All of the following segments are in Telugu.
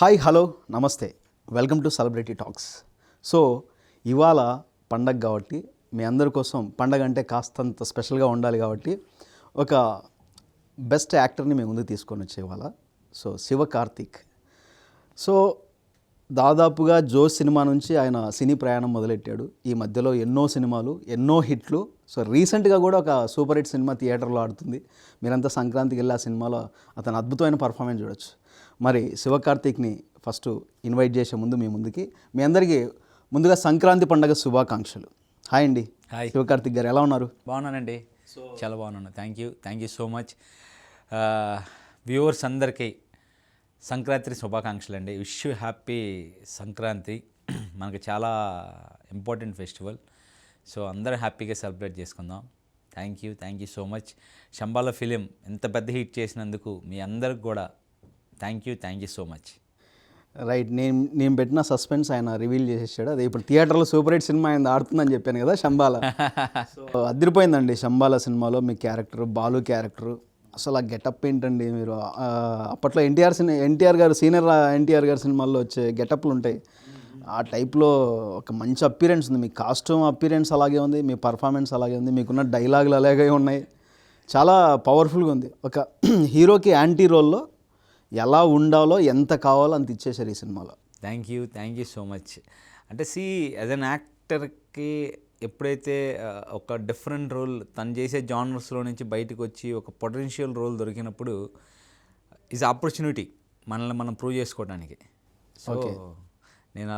హాయ్ హలో నమస్తే, welcome to celebrity talks. So ఇవాళ పండగ కాబట్టి మీ అందరి కోసం పండగ అంటే కాస్తంత స్పెషల్గా ఉండాలి కాబట్టి ఒక బెస్ట్ యాక్టర్ని మేము ముందుకు తీసుకొని వచ్చే ఇవాళ. సో శివకార్తిక్. సో దాదాపుగా జోస్ సినిమా నుంచి ఆయన సినీ ప్రయాణం మొదలెట్టాడు. ఈ మధ్యలో ఎన్నో సినిమాలు, ఎన్నో హిట్లు. సో రీసెంట్గా కూడా ఒక సూపర్ హిట్ సినిమా థియేటర్లో ఆడుతుంది. మీరంతా సంక్రాంతికి వెళ్ళి ఆ సినిమాలో అతను అద్భుతమైన పర్ఫార్మెన్స్ చూడొచ్చు. మరి శివకార్తిక్ని ఫస్ట్ ఇన్వైట్ చేసే ముందు మీ అందరికీ ముందుగా సంక్రాంతి పండుగ శుభాకాంక్షలు. హాయ్ అండి. హాయ్ శివకార్తిక్ గారు, ఎలా ఉన్నారు? బాగున్నానండి, చాలా బాగున్నాను. Thank you so much. Viewers అందరికీ సంక్రాంతి శుభాకాంక్షలు అండి. Wish you happy Sankranti. మనకి చాలా ఇంపార్టెంట్ ఫెస్టివల్. సో అందరూ హ్యాపీగా సెలబ్రేట్ చేసుకుందాం. Thank you so much. Shambhala film ఎంత పెద్ద హిట్ చేసినందుకు మీ అందరికి కూడా thank you so much. Right, నేను పెట్టిన సస్పెన్స్ ఆయన రివీల్ చేసేసాడు. అదే ఇప్పుడు థియేటర్లో సూపర్ హిట్ సినిమా ఆయన ఆడుతుందని చెప్పాను కదా, శంబాల. సో అదిరిపోయిందండి శంబాల సినిమాలో మీ క్యారెక్టర్, బాలు క్యారెక్టర్. అసలు ఆ గెటప్ ఏంటండి మీరు? అప్పట్లో ఎన్టీఆర్ గారు, సీనియర్ ఎన్టీఆర్ గారి సినిమాల్లో వచ్చే గెటప్లు ఉంటాయి. ఆ టైప్లో ఒక మంచి అప్పీరెన్స్ ఉంది. మీ కాస్ట్యూమ్ అప్పీరెన్స్ అలాగే ఉంది, మీ పర్ఫార్మెన్స్ అలాగే ఉంది, మీకున్న డైలాగులు అలాగే ఉన్నాయి. చాలా పవర్ఫుల్గా ఉంది. ఒక హీరోకి యాంటీ రోల్లో ఎలా ఉండాలో, ఎంత కావాలో అంత ఇచ్చేసారు ఈ సినిమాలో. Thank you so much. అంటే యాజ్ అన్ యాక్టర్కి ఎప్పుడైతే ఒక డిఫరెంట్ రోల్ తను చేసే జానర్స్లో నుంచి బయటకు వచ్చి ఒక పొటెన్షియల్ రోల్ దొరికినప్పుడు ఈజ్ ఆపర్చునిటీ మనల్ని మనం ప్రూవ్ చేసుకోవడానికి. సో నేను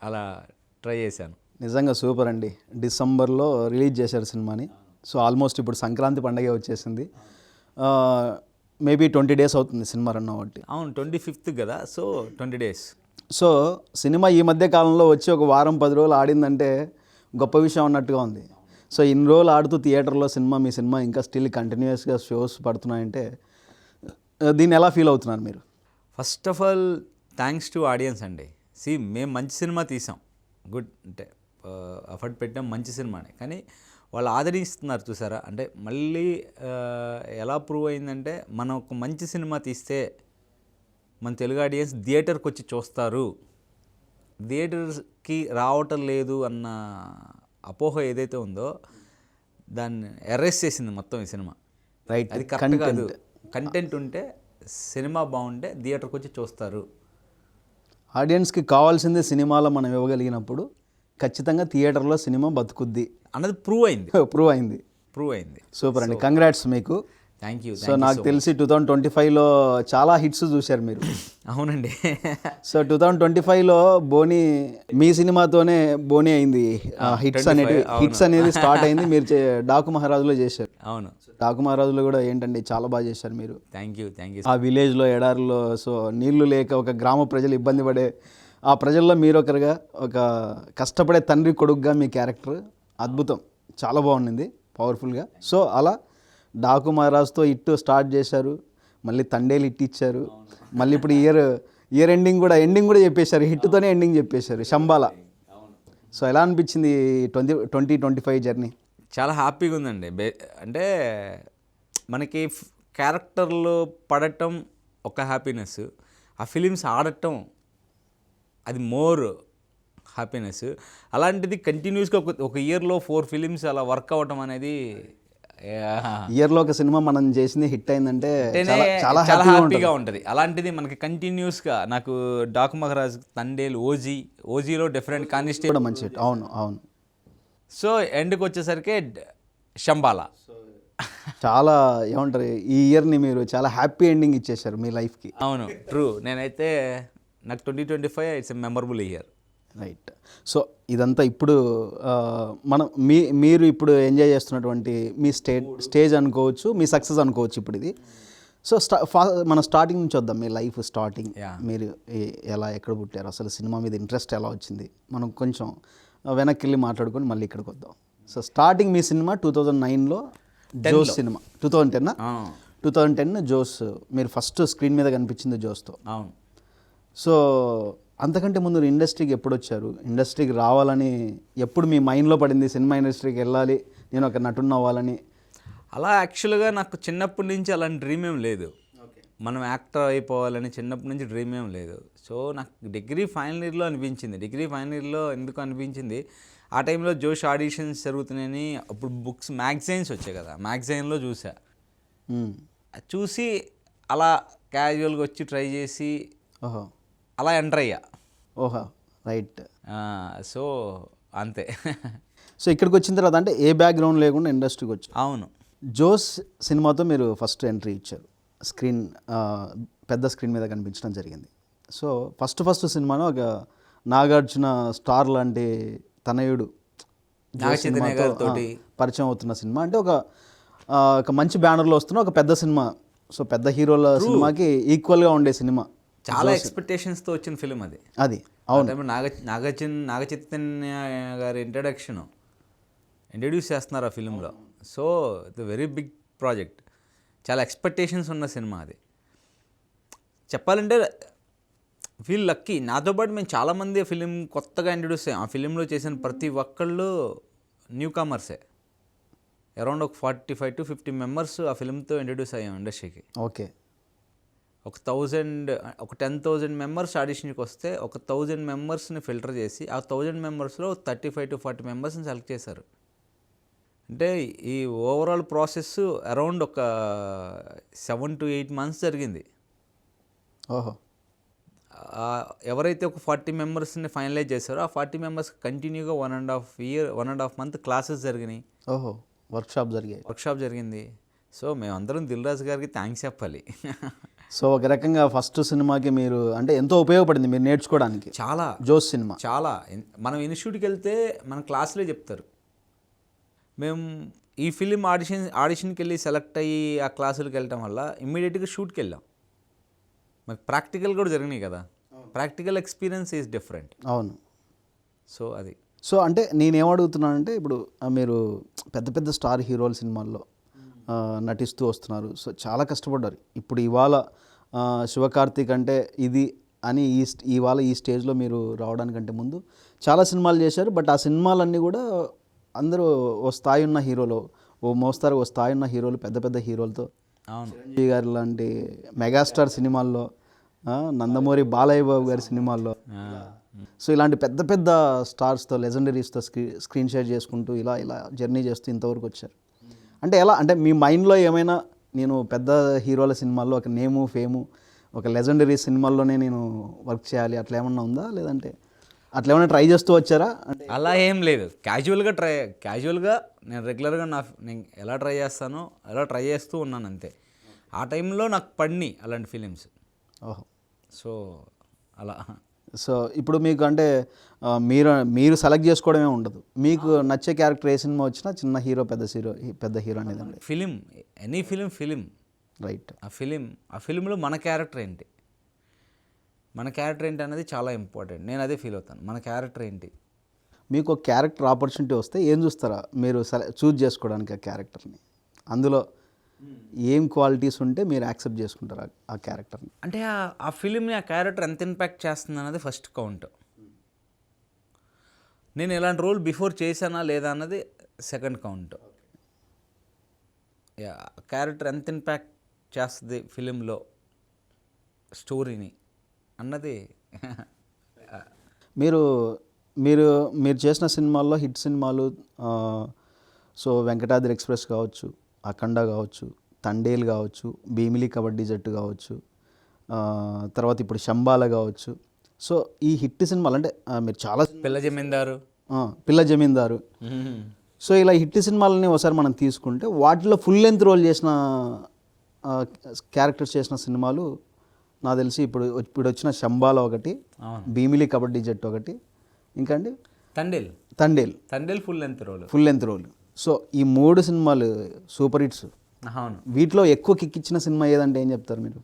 అలా ట్రై చేశాను. నిజంగా సూపర్ అండి. డిసెంబర్లో రిలీజ్ చేశారు సినిమాని. సో ఆల్మోస్ట్ ఇప్పుడు సంక్రాంతి పండగే వచ్చేసింది. మేబీ 20 days అవుతుంది సినిమా రన్ అవ్వట్టి. అవును, 25th కదా, సో 20 days. సో సినిమా ఈ మధ్య కాలంలో వచ్చి ఒక వారం 10 రోజులు ఆడిందంటే గొప్ప విషయం అన్నట్టుగా ఉంది. సో ఇన్ని రోజులు ఆడుతూ థియేటర్లో మీ సినిమా ఇంకా స్టిల్ కంటిన్యూస్గా షోస్ పడుతున్నాయంటే దీన్ని ఎలా ఫీల్ అవుతున్నారు మీరు? First of all thanks to audience అండి. మేము మంచి సినిమా తీసాం, గుడ్, అంటే ఎఫర్ట్ పెట్టాం, మంచి సినిమానే, కానీ వాళ్ళు ఆదరిస్తున్నారు చూసారా. అంటే మళ్ళీ ఎలా ప్రూవ్ అయిందంటే మనం ఒక మంచి సినిమా తీస్తే మన తెలుగు ఆడియన్స్ థియేటర్కి వచ్చి చూస్తారు, థియేటర్కి రావటం లేదు అన్న అపోహ ఏదైతే ఉందో దాన్ని ఎరేస్ చేసింది మొత్తం ఈ సినిమా. రైట్, అది కరెక్ట్ కాదు. కంటెంట్ ఉంటే, సినిమా బాగుంటే థియేటర్కి వచ్చి చూస్తారు. ఆడియన్స్కి కావాల్సిందే సినిమాలో మనం ఇవ్వగలిగినప్పుడు ఖచ్చితంగా థియేటర్లో సినిమా బతుకుద్ది అన్నది ప్రూవ్ అయింది. సూపర్ అండి, కంగ్రాట్స్ మీకు. Thank you. సో నాకు తెలిసి 2025లో చాలా హిట్స్ చూశారు మీరు. అవునండి. సో 2025లో బోని, మీ సినిమాతోనే బోని అయింది. హిట్స్ అనేది స్టార్ట్ అయింది. మీరు డాకు మహారాజులో చేశారు. అవును, డాకు మహారాజులో కూడా ఏంటండి చాలా బాగా చేశారు మీరు. Thank you. ఆ విలేజ్లో, ఎడారిలో, సో నీళ్లు లేక ఒక గ్రామ ప్రజలు ఇబ్బంది పడే ఆ ప్రజల్లో మీరు ఒకరుగా, ఒక కష్టపడే తండ్రి కొడుకుగా మీ క్యారెక్టర్ అద్భుతం, చాలా బాగుండింది, పవర్ఫుల్గా. సో అలా డాకు మహారాజ్తో హిట్ స్టార్ట్ చేశారు, మళ్ళీ తండేలు హిట్ ఇచ్చారు, మళ్ళీ ఇప్పుడు ఇయర్ ఎండింగ్ కూడా చెప్పేశారు, హిట్తోనే ఎండింగ్ చెప్పేశారు శంబాల. సో ఎలా అనిపించింది 2025 జర్నీ? చాలా హ్యాపీగా ఉందండి. అంటే మనకి క్యారెక్టర్లో పడటం ఒక హ్యాపీనెస్, ఆ ఫిలిమ్స్ ఆడటం అది మోర్ హ్యాపీనెస్. అలాంటిది కంటిన్యూస్గా ఒక ఇయర్లో 4 films అలా వర్క్ అవ్వటం అనేది, ఇయర్లో ఒక సినిమా మనం చేసింది హిట్ అయిందంటే చాలా హ్యాపీగా ఉంటుంది. అలాంటిది మనకి కంటిన్యూస్గా నాకు డాకు మహారాజ్, తండేలు, ఓజీలో డిఫరెంట్ కానిస్టేబుల్ మంచి హిట్. అవును. సో ఎండ్కి వచ్చేసరికి శంబాల చాలా ఏమంటారు, ఈ ఇయర్ని మీరు చాలా హ్యాపీ ఎండింగ్ ఇచ్చేశారు మీ లైఫ్కి. అవును, ట్రూ. నేనైతే నాకు 2025 it's a memorable year. Right. So ఇదంతా ఇప్పుడు మీరు ఇప్పుడు ఎంజాయ్ చేస్తున్నటువంటి మీ స్టేజ్ అనుకోవచ్చు, మీ సక్సెస్ అనుకోవచ్చు ఇప్పుడు ఇది. సో మన స్టార్టింగ్ నుంచి వద్దాం. మీ లైఫ్ స్టార్టింగ్, మీరు ఎక్కడ పుట్టారు, అసలు సినిమా మీద ఇంట్రెస్ట్ ఎలా వచ్చింది, మనం కొంచెం వెనక్కి వెళ్ళి మాట్లాడుకొని మళ్ళీ ఇక్కడికి వద్దాం. సో స్టార్టింగ్ మీ సినిమా 2009లో జోస్ సినిమా. 2010 జోస్, మీరు ఫస్ట్ స్క్రీన్ మీద కనిపించింది జోస్తో. అవును. సో అంతకంటే ముందు ఇండస్ట్రీకి ఎప్పుడు వచ్చారు? ఇండస్ట్రీకి రావాలని ఎప్పుడు మీ మైండ్లో పడింది, సినిమా ఇండస్ట్రీకి వెళ్ళాలి, నేను ఒక నటుడిని అవ్వాలని? అలా యాక్చువల్గా నాకు చిన్నప్పటి నుంచి అలాంటి డ్రీమ్ ఏం లేదు. మనం యాక్టర్ అయిపోవాలని చిన్నప్పటి నుంచి డ్రీమ్ ఏం లేదు. సో నాకు డిగ్రీ ఫైనల్ ఇయర్లో అనిపించింది. డిగ్రీ ఫైనల్ ఇయర్లో ఎందుకు అనిపించింది, ఆ టైంలో జోష్ ఆడిషన్స్ జరుగుతున్నాయని అప్పుడు బుక్స్ మ్యాగజైన్స్ వచ్చాయి కదా, మ్యాగజైన్లో చూసా. చూసి అలా క్యాజువల్గా వచ్చి ట్రై చేసి ఓహో అలా ఎంటర్ అయ్యా. ఓహో రైట్. సో అంతే. సో ఇక్కడికి వచ్చిన తర్వాత అంటే ఏ బ్యాక్గ్రౌండ్ లేకుండా ఇండస్ట్రీకి వచ్చారు. అవును. జోస్ సినిమాతో మీరు ఫస్ట్ ఎంట్రీ ఇచ్చారు, స్క్రీన్ పెద్ద స్క్రీన్ మీద కనిపించడం జరిగింది. సో ఫస్ట్ సినిమాలో ఒక నాగార్జున స్టార్ లాంటి తనయుడు జోస్ సినిమాతో పరిచయం అవుతున్న సినిమా, అంటే ఒక మంచి బ్యానర్లో వస్తున్న ఒక పెద్ద సినిమా. సో పెద్ద హీరోల సినిమాకి ఈక్వల్గా ఉండే సినిమా, చాలా ఎక్స్పెక్టేషన్స్తో వచ్చిన ఫిలిం అది. అవును. నాగ చైతన్య గారి ఇంట్రడ్యూస్ చేస్తున్నారు ఆ ఫిలింలో. So it's very big project, చాలా ఎక్స్పెక్టేషన్స్ ఉన్న సినిమా అది. చెప్పాలంటే ఫీల్ లక్కీ. నాతో పాటు మేము చాలామంది ఫిలిం కొత్తగా ఇంట్రడ్యూస్ అయ్యాం. ఆ ఫిలింలో చేసిన ప్రతి ఒక్కళ్ళు న్యూ కమర్సే. అరౌండ్ ఒక 45 to 50 మెంబర్స్ ఆ ఫిలింతో ఇంట్రడ్యూస్ అయ్యాం ఇండస్ట్రీకి. ఓకే. ఒక 10,000 మెంబర్స్ ఆడిషన్కి వస్తే ఒక 1,000 మెంబర్స్ని ఫిల్టర్ చేసి ఆ 1,000 మెంబర్స్లో 35 to 40 మెంబర్స్ని సెలెక్ట్ చేశారు. అంటే ఈ ఓవరాల్ ప్రాసెస్ అరౌండ్ ఒక 7 to 8 months జరిగింది. ఓహో. ఎవరైతే ఒక 40 మెంబర్స్ని ఫైనలైజ్ చేశారో ఆ 40 మెంబర్స్ కంటిన్యూగా 1.5 month క్లాసెస్ జరిగినాయి. ఓహో, వర్క్షాప్ జరిగింది. సో మేమందరం దిల్ రాజు గారికి థ్యాంక్స్ చెప్పాలి. సో ఒక రకంగా ఫస్ట్ సినిమాకి మీరు అంటే ఎంతో ఉపయోగపడింది మీరు నేర్చుకోవడానికి. చాలా జోస్ సినిమా చాలా. మనం ఇన్స్టిట్యూట్కి వెళ్తే మన క్లాసులే చెప్తారు. మేము ఈ ఫిలిం ఆడిషన్కి వెళ్ళి సెలెక్ట్ అయ్యి ఆ క్లాసులకు వెళ్ళటం వల్ల ఇమ్మీడియట్గా షూట్కి వెళ్ళాం. మరి ప్రాక్టికల్ కూడా జరిగినాయి కదా, ప్రాక్టికల్ ఎక్స్పీరియన్స్ ఈజ్ డిఫరెంట్. అవును. సో అది. సో అంటే నేనేమడుగుతున్నానంటే ఇప్పుడు మీరు పెద్ద స్టార్ హీరోల సినిమాల్లో నటిస్తూ వస్తున్నారు. సో చాలా కష్టపడ్డారు. ఇప్పుడు ఇవాళ శివకార్తిక్ అంటే ఇది అని ఇవాళ ఈ స్టేజ్లో మీరు రావడానికంటే ముందు చాలా సినిమాలు చేశారు. బట్ ఆ సినిమాలన్నీ కూడా అందరూ ఓ స్థాయి ఉన్న హీరోలు, ఓ స్థాయి ఉన్న హీరోలు, పెద్ద హీరోలతో, చిరంజీవి గారి లాంటి మెగాస్టార్ సినిమాల్లో, నందమూరి బాలయ్య బాబు గారి సినిమాల్లో, సో ఇలాంటి పెద్ద స్టార్స్తో, లెజెండరీస్తో స్క్రీన్ షేర్ చేసుకుంటూ ఇలా జర్నీ చేస్తూ ఇంతవరకు వచ్చారు. అంటే ఎలా, అంటే మీ మైండ్లో ఏమైనా నేను పెద్ద హీరోల సినిమాల్లో ఒక నేము ఫేము, ఒక లెజెండరీ సినిమాల్లోనే నేను వర్క్ చేయాలి అట్లా ఏమన్నా ఉందా, లేదంటే అట్లా ఏమైనా ట్రై చేస్తూ వచ్చారా? అంటే అలా ఏం లేదు. క్యాజువల్గా నేను రెగ్యులర్గా నేను ఎలా ట్రై చేస్తానో అలా ట్రై చేస్తూ ఉన్నాను అంతే. ఆ టైంలో నాకు పడినాయి అలాంటి ఫిలిమ్స్. ఓహో. సో అలా. సో ఇప్పుడు మీకు అంటే మీరు సెలెక్ట్ చేసుకోవడమే ఉండదు, మీకు నచ్చే క్యారెక్టర్ ఏ సినిమా వచ్చినా చిన్న హీరో పెద్ద హీరో అనేది అండి. Film, any film right. ఆ ఫిలింలో మన క్యారెక్టర్ ఏంటి అనేది చాలా ఇంపార్టెంట్. నేను అదే ఫీల్ అవుతాను, మన క్యారెక్టర్ ఏంటి. మీకు ఒక క్యారెక్టర్ ఆపర్చునిటీ వస్తే ఏం చూస్తారా మీరు చూజ్ చేసుకోవడానికి ఆ క్యారెక్టర్ని? అందులో ఏం క్వాలిటీస్ ఉంటే మీరు యాక్సెప్ట్ చేసుకుంటారు ఆ క్యారెక్టర్ని? అంటే ఆ ఫిలింని ఆ క్యారెక్టర్ ఎంత ఇంపాక్ట్ చేస్తుంది అన్నది ఫస్ట్ కౌంట్. నేను ఎలాంటి రోల్ బిఫోర్ చేశానా లేదా అన్నది సెకండ్ కౌంట్. క్యారెక్టర్ ఎంత ఇంపాక్ట్ చేస్తుంది ఫిలింలో స్టోరీని అన్నది. మీరు చేసిన సినిమాల్లో హిట్ సినిమాలు, సో వెంకటాద్రి ఎక్స్ప్రెస్ కావచ్చు, అఖండ కావచ్చు, తండేల్ కావచ్చు, భీమిలి కబడ్డీ జట్టు కావచ్చు, తర్వాత ఇప్పుడు శంబాల కావచ్చు. సో ఈ హిట్ సినిమాలు అంటే మీరు చాలా పిల్ల జమీందారు, సో ఇలా హిట్ సినిమాలని ఒకసారి మనం తీసుకుంటే వాటిలో ఫుల్ లెంత్ రోల్ చేసిన క్యారెక్టర్స్ చేసిన సినిమాలు నాకు తెలిసి ఇప్పుడు వచ్చిన శంబాల ఒకటి, భీమిలి కబడ్డీ జట్టు ఒకటి, ఇంకా అండి Thandel full length role. So ఈ 3 సినిమాలు సూపర్ హిట్స్. అవును. వీటిలో ఎక్కువ కిక్ ఇచ్చిన సినిమా ఏదంటే ఏం చెప్తారు మీరు?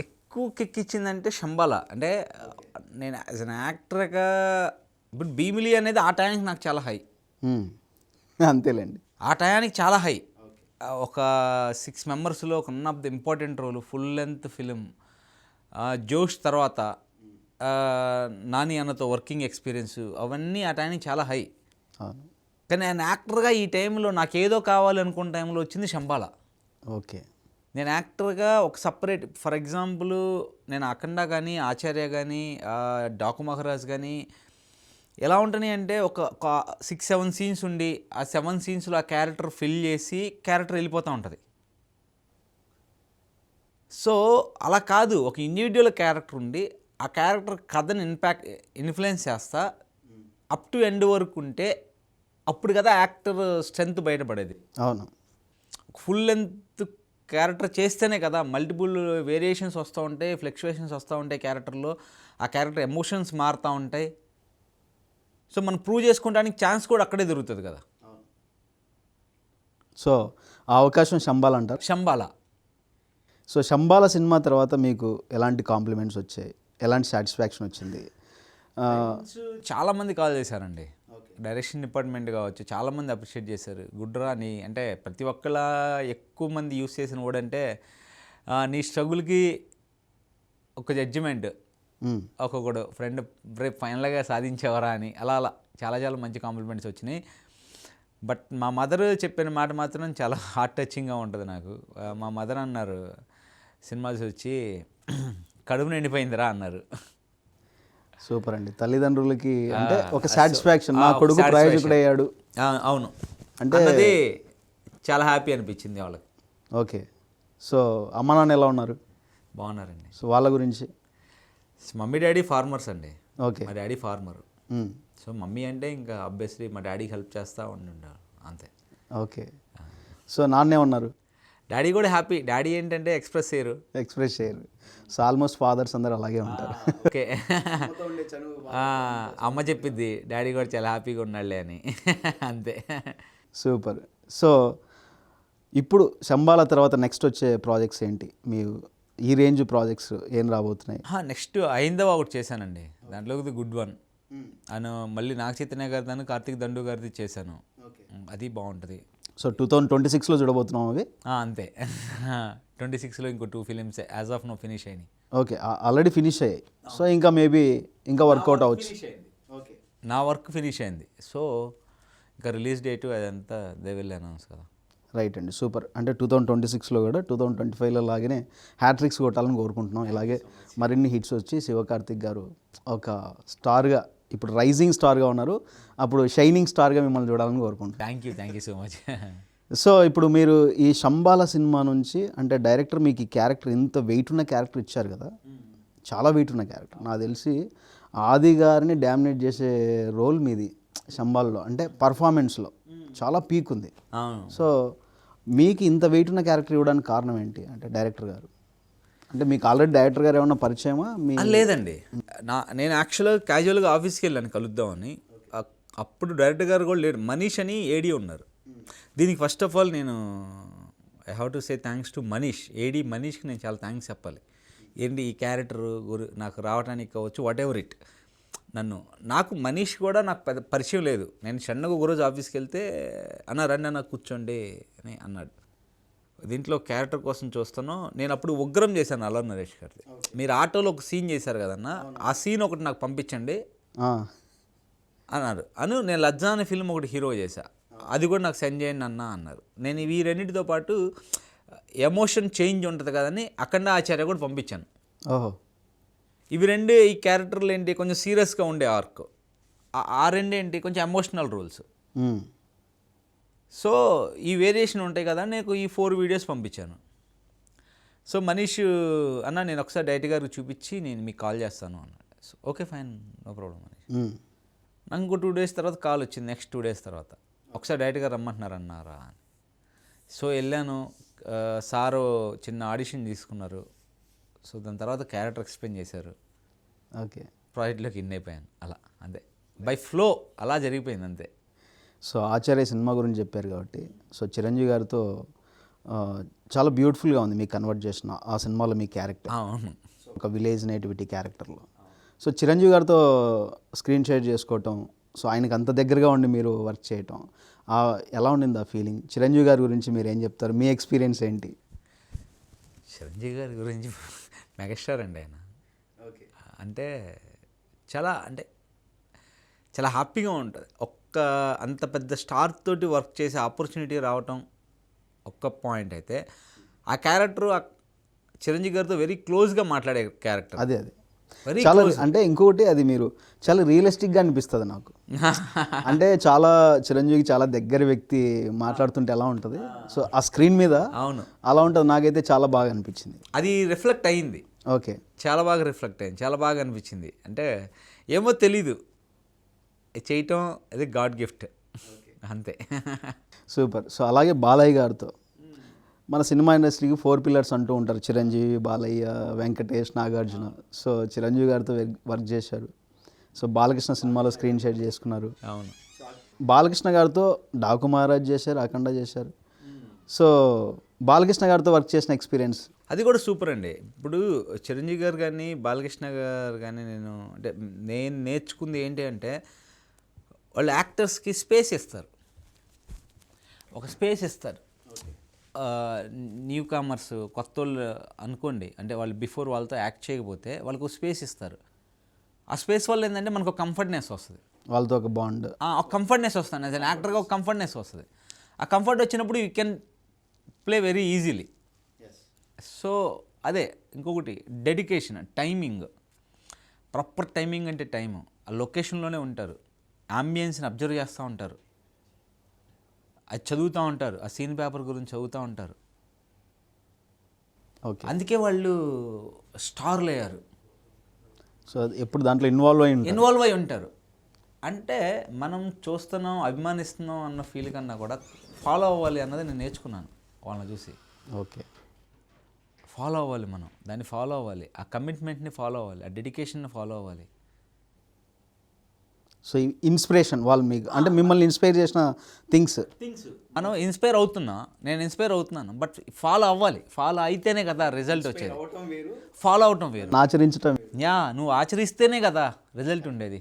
ఎక్కువ కిక్ ఇచ్చిందంటే శంబాల. అంటే నేను యాజ్ అన్ యాక్టర్గా ఇప్పుడు భీమిలి అనేది ఆ టైంకి నాకు చాలా హై. అంతేలేండి, ఆ టయానికి చాలా హై. ఒక 6 మెంబర్స్లో ఒక one of the important role, full length film. Josh తర్వాత నాని అన్నతో వర్కింగ్ ఎక్స్పీరియన్స్, అవన్నీ ఆ టైంకి చాలా హై. కానీ నేను యాక్టర్గా ఈ టైంలో నాకేదో కావాలి అనుకున్న టైంలో వచ్చింది శంబాల. ఓకే. నేను యాక్టర్గా ఒక సపరేట్, ఫర్ ఎగ్జాంపుల్ నేను అఖండ కానీ, ఆచార్య కానీ, డాకు మహారాజ్ కానీ ఎలా ఉంటున్నాయి అంటే ఒక 6-7 సీన్స్ ఉండి ఆ 7 సీన్స్లో ఆ క్యారెక్టర్ ఫిల్ చేసి క్యారెక్టర్ వెళ్ళిపోతూ ఉంటుంది. సో అలా కాదు, ఒక ఇండివిజువల్ క్యారెక్టర్ ఉండి ఆ క్యారెక్టర్ కథని ఇన్ఫ్లుయెన్స్ చేస్తా అప్ టు ఎండ్ వరకు ఉంటే అప్పుడు కదా యాక్టర్ స్ట్రెంగ్త్ బయటపడేది. అవును. ఫుల్ లెంత్ క్యారెక్టర్ చేస్తేనే కదా మల్టిపుల్ వేరియేషన్స్ వస్తూ ఉంటాయి, ఫ్లక్చువేషన్స్ వస్తూ ఉంటాయి క్యారెక్టర్లో, ఆ క్యారెక్టర్ ఎమోషన్స్ మారుతూ ఉంటాయి. సో మనం ప్రూవ్ చేసుకోవడానికి ఛాన్స్ కూడా అక్కడే దొరుకుతుంది కదా. సో ఆ అవకాశం శంబాల అంటారు. శంబాల. సో శంబాల సినిమా తర్వాత మీకు ఎలాంటి కాంప్లిమెంట్స్ వచ్చాయి, ఎలాంటి సాటిస్ఫాక్షన్ వచ్చింది? చాలామంది కాల్ చేశారండి, డైరెక్షన్ డిపార్ట్మెంట్ కావచ్చు, చాలామంది అప్రిషియేట్ చేశారు. గుడ్రా నీ అంటే ప్రతి ఒక్కలా ఎక్కువ మంది యూస్ చేసిన వర్డ్ అంటే నీ స్ట్రగుల్కి ఒక జడ్జిమెంట్, ఒక్కొక్కడు ఫ్రెండ్ రేపు ఫైనల్గా సాధించేవరా అని అలా అలా చాలా చాలా మంచి కాంప్లిమెంట్స్ వచ్చినాయి. బట్ మా మదర్ చెప్పిన మాట మాత్రం చాలా హార్ట్ టచింగ్గా ఉంటుంది నాకు. మా మదర్ అన్నారు సినిమా వచ్చి కడుపు నిండిపోయిందిరా అన్నారు. సూపర్ అండి. తల్లిదండ్రులకి అంటే ఒక సాటిస్ఫాక్షన్, నా కొడుకు ప్రయోజకుడు అయ్యాడు. అవును అంటే చాలా హ్యాపీ అనిపించింది వాళ్ళకి. ఓకే. సో అమ్మ నాన్న ఎలా ఉన్నారు? బాగున్నారండి. సో వాళ్ళ గురించి? మమ్మీ డాడీ ఫార్మర్స్ అండి. ఓకే. మా డాడీ ఫార్మర్. సో మమ్మీ అంటే ఇంకా ఆబ్వియస్లీ మా డాడీకి హెల్ప్ చేస్తూ ఉండాలి అంతే. ఓకే. సో నాన్నే ఉన్నారు? డాడీ కూడా హ్యాపీ. డాడీ ఏంటంటే ఎక్స్ప్రెస్ చేయరు. సో ఆల్మోస్ట్ ఫాదర్స్ అందరు అలాగే ఉంటారు. ఓకే. అమ్మ చెప్పిద్ది డాడీ కూడా చాలా హ్యాపీగా ఉన్నాడులే అని అంతే. సూపర్. సో ఇప్పుడు శంబాల తర్వాత నెక్స్ట్ వచ్చే ప్రాజెక్ట్స్ ఏంటి? మీరు ఈ రేంజ్ ప్రాజెక్ట్స్ ఏం రాబోతున్నాయి? నెక్స్ట్ ఐందవ ఒకటి చేశానండి, దాంట్లో గుడ్ వన్ అని మళ్ళీ నాగ చైతన్య గారిదాను, కార్తీక్ దండు గారిది చేశాను, అది బాగుంటుంది. సో 2026లో చూడబోతున్నాం అవి? అంతే. 26లో ఇంకో 2 films as of now finish అయినాయి. ఓకే, ఆల్రెడీ ఫినిష్ అయ్యాయి. సో ఇంకా మేబీ ఇంకా వర్కౌట్ అవ్వచ్చు. ఓకే, నా వర్క్ ఫినిష్ అయింది. సో ఇంకా రిలీజ్ డేటు అదంతా దే విల్ అనౌన్స్ కదా. రైట్ అండి, సూపర్. అంటే 2026లో కూడా 2025లో లాగానే హ్యాట్రిక్స్ కొట్టాలని కోరుకుంటున్నాం. ఇలాగే మరిన్ని హిట్స్ వచ్చి శివకార్తిక్ గారు ఒక స్టార్గా, ఇప్పుడు రైజింగ్ స్టార్గా ఉన్నారు, అప్పుడు షైనింగ్ స్టార్గా మిమ్మల్ని చూడాలని కోరుకుంటున్నాను. Thank you so much. So ఇప్పుడు మీరు ఈ శంబాల సినిమా నుంచి అంటే డైరెక్టర్ మీకు ఈ క్యారెక్టర్, ఇంత వెయిట్ ఉన్న క్యారెక్టర్ ఇచ్చారు కదా, చాలా వెయిట్ ఉన్న క్యారెక్టర్. నాకు తెలిసి ఆది గారిని డామినేట్ చేసే రోల్ మీది శంబాల్లో, అంటే పర్ఫార్మెన్స్లో చాలా పీక్ ఉంది. సో మీకు ఇంత వెయిట్ ఉన్న క్యారెక్టర్ ఇవ్వడానికి కారణం ఏంటి? అంటే డైరెక్టర్ గారు అంటే మీకు ఆల్రెడీ డైరెక్టర్ గారు ఏమన్నా పరిచయమా? లేదండి, నేను యాక్చువల్గా క్యాజువల్గా ఆఫీస్కి వెళ్ళాను కలుద్దామని. అప్పుడు డైరెక్టర్ గారు కూడా లేడు, మనీష్ అని ఏడీ ఉన్నారు. దీనికి ఫస్ట్ ఆఫ్ ఆల్ నేను I have to say thanks to Manish, AD మనీష్కి నేను చాలా థ్యాంక్స్ చెప్పాలి. ఏంటి ఈ క్యారెక్టర్ నాకు రావడానికి కావచ్చు, వాట్ ఎవర్ ఇట్, నాకు మనీష్ కూడా నాకు పెద్ద పరిచయం లేదు. నేను షన్నగా ఒకరోజు ఆఫీస్కి వెళ్తే రండి అన్న కూర్చోండి అని అన్నాడు. దీంట్లో క్యారెక్టర్ కోసం చూస్తాను. నేను అప్పుడు ఉగ్రం చేశాను అల్లరి నరేష్ గారిది. మీరు ఆటోలో ఒక సీన్ చేశారు కదన్న, ఆ సీన్ ఒకటి నాకు పంపించండి అన్నారు. నేను లజ్జా అనే ఫిల్మ్ ఒకటి హీరో చేశా, అది కూడా నాకు సెండ్ చేయండి అన్న అన్నారు. నేను ఈ రెండింటితో పాటు ఎమోషన్ చేంజ్ ఉంటుంది కదని అఖండ ఆచార్య కూడా పంపించాను. ఓహో, ఇవి రెండే ఈ క్యారెక్టర్లు ఏంటి కొంచెం సీరియస్గా ఉండే ఆర్క్, ఆ రెండేంటి కొంచెం ఎమోషనల్ రోల్స్. సో ఈ వేరియేషన్ ఉంటాయి కదా, నేను ఈ 4 వీడియోస్ పంపించాను. సో మనీష్ అన్న నేను ఒకసారి డైరెక్టర్ గారికి చూపించి నేను మీకు కాల్ చేస్తాను అన్నాడు. So okay fine, no problem Manish. నాకు ఇంకో 2 డేస్ తర్వాత కాల్ వచ్చింది, నెక్స్ట్ 2 డేస్ తర్వాత ఒకసారి డైరెక్టర్ గారు రమ్మంటున్నారు అన్నారా అని. సో వెళ్ళాను, సారు చిన్న ఆడిషన్ తీసుకున్నారు. సో దాని తర్వాత క్యారెక్టర్ ఎక్స్ప్లెయిన్ చేశారు. ఓకే, ప్రాజెక్ట్లోకి ఇన్ అయిపోయాను. అలా అంతే, బై ఫ్లో అలా జరిగిపోయింది అంతే. సో ఆచార్య సినిమా గురించి చెప్పారు కాబట్టి, సో చిరంజీవి గారితో చాలా బ్యూటిఫుల్గా ఉంది మీకు కన్వర్ట్ చేసిన ఆ సినిమాలో మీ క్యారెక్టర్. అవును, ఒక విలేజ్ నేటివిటీ క్యారెక్టర్లో. సో చిరంజీవి గారితో స్క్రీన్ షేర్ చేసుకోవటం, సో ఆయనకు అంత దగ్గరగా ఉండి మీరు వర్క్ చేయటం, ఎలా ఉండింది ఆ ఫీలింగ్? చిరంజీవి గారి గురించి మీరు ఏం చెప్తారు, మీ ఎక్స్పీరియన్స్ ఏంటి? చిరంజీవి గారి గురించి మెగాస్టార్ అండి ఆయన. ఓకే, అంటే చాలా హ్యాపీగా ఉంటుంది. అంత పెద్ద స్టార్ తోటి వర్క్ చేసే ఆపర్చునిటీ రావటం ఒక్క పాయింట్ అయితే, ఆ క్యారెక్టర్ చిరంజీవి గారితో వెరీ క్లోజ్గా మాట్లాడే క్యారెక్టర్. అదే వెరీ చాలా అంటే ఇంకొకటి అది మీరు చాలా రియలిస్టిక్గా అనిపిస్తుంది నాకు. అంటే చాలా చిరంజీవికి చాలా దగ్గర వ్యక్తి మాట్లాడుతుంటే ఎలా ఉంటుంది, సో ఆ స్క్రీన్ మీద అవును అలా ఉంటుంది. నాకైతే చాలా బాగా అనిపించింది. అది రిఫ్లెక్ట్ అయ్యింది, ఓకే, చాలా బాగా రిఫ్లెక్ట్ అయింది, చాలా బాగా అనిపించింది. అంటే ఏమో తెలీదు, చేయటం అది గాడ్ గిఫ్ట్ అంతే. సూపర్. సో అలాగే బాలయ్య గారితో మన సినిమా ఇండస్ట్రీకి 4 పిల్లర్స్ అంటూ ఉంటారు, చిరంజీవి, బాలయ్య, వెంకటేష్, నాగార్జున. సో చిరంజీవి గారితో వర్క్ చేశారు. సో బాలకృష్ణ సినిమాలో స్క్రీన్ షేర్ చేసుకున్నారు. అవును, బాలకృష్ణ గారితో డాకు మహారాజ్ చేశారు, అఖండ చేశారు. సో బాలకృష్ణ గారితో వర్క్ చేసిన ఎక్స్పీరియన్స్ అది కూడా సూపర్ అండి. ఇప్పుడు చిరంజీవి గారు కానీ బాలకృష్ణ గారు కానీ నేను నేర్చుకుంది ఏంటి అంటే, వాళ్ళు యాక్టర్స్కి స్పేస్ ఇస్తారు, ఒక స్పేస్ ఇస్తారు. న్యూ కామర్స్ కొత్త వాళ్ళు అనుకోండి, అంటే వాళ్ళు బిఫోర్ వాళ్ళతో యాక్ట్ చేయకపోతే వాళ్ళకు స్పేస్ ఇస్తారు. ఆ స్పేస్ వల్ల ఏంటంటే మనకు ఒక కంఫర్ట్నెస్ వస్తుంది, వాళ్ళతో ఒక బాండ్, ఒక కంఫర్ట్నెస్ వస్తుంది. యాజ్ అన్ యాక్టర్గా ఒక కంఫర్ట్నెస్ వస్తుంది. ఆ కంఫర్ట్ వచ్చినప్పుడు you can play very easily. So అదే ఇంకొకటి డెడికేషన్, టైమింగ్, ప్రాపర్ టైమింగ్. అంటే టైము ఆ లొకేషన్లోనే ఉంటారు, అంబియన్స్ని అబ్జర్వ్ చేస్తూ ఉంటారు, అది చదువుతూ ఉంటారు, ఆ సీన్ పేపర్ గురించి చదువుతూ ఉంటారు. ఓకే, అందుకే వాళ్ళు స్టార్లు అయ్యారు, సో ఎప్పుడు దాంట్లో ఇన్వాల్వ్ అయి ఉంటారు. అంటే మనం చూస్తున్నాం, అభిమానిస్తున్నాం అన్న ఫీల్ కన్నా కూడా ఫాలో అవ్వాలి అన్నది నేను నేర్చుకున్నాను వాళ్ళని చూసి. ఓకే, ఫాలో అవ్వాలి, మనం దాన్ని ఫాలో అవ్వాలి, ఆ కమిట్మెంట్ని ఫాలో అవ్వాలి, ఆ డెడికేషన్ని ఫాలో అవ్వాలి. సో ఇన్స్పిరేషన్ వాళ్ళు మీకు, అంటే మిమ్మల్ని ఇన్స్పైర్ చేసిన థింగ్స్ మనం ఇన్స్పైర్ అవుతున్నా, నేను ఇన్స్పైర్ అవుతున్నాను, బట్ ఫాలో అవ్వాలి. ఫాలో అయితేనే కదా రిజల్ట్ వచ్చేది. ఫాలో అవటం వేరు, ఆచరించడం. నువ్వు ఆచరిస్తేనే కదా రిజల్ట్ ఉండేది.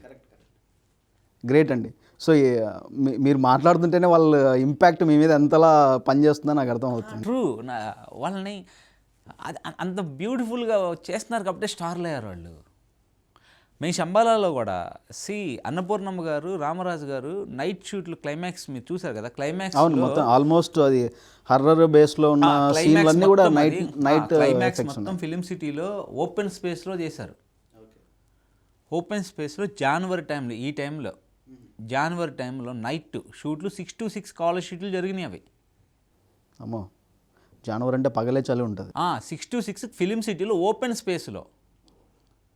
గ్రేట్ అండి. సో మీరు మాట్లాడుతుంటేనే వాళ్ళ ఇంపాక్ట్ మీ మీద ఎంతలా పనిచేస్తుందో నాకు అర్థం అవుతుంది. ట్రూ, వాళ్ళని అంత బ్యూటిఫుల్గా చేస్తున్నారు కాబట్టి స్టార్లు అయ్యారు వాళ్ళు. మీ శంబాలాలో కూడా అన్నపూర్ణమ్మ గారు, రామరాజు గారు నైట్ షూట్లు, క్లైమాక్స్ మీరు చూసారు కదా. క్లైమాక్స్ అవును, మొత్తం ఆల్మోస్ట్ అది హర్రర్ బేస్లో ఉన్న సీన్లన్నీ కూడా నైట్ క్లైమాక్స్ మొత్తం ఫిలిం సిటీలో ఓపెన్ స్పేస్లో చేశారు. ఓపెన్ స్పేస్లో జనవరి టైంలో, ఈ టైంలో జనవరి టైంలో నైట్ షూట్లు 6 to 6 కాలేజ్ షూట్లు జరిగినాయి అవి. అమ్మో, జనవరి అంటే పగలే చలి ఉంటుంది. 6 to 6 ఫిలిం సిటీలో ఓపెన్ స్పేస్లో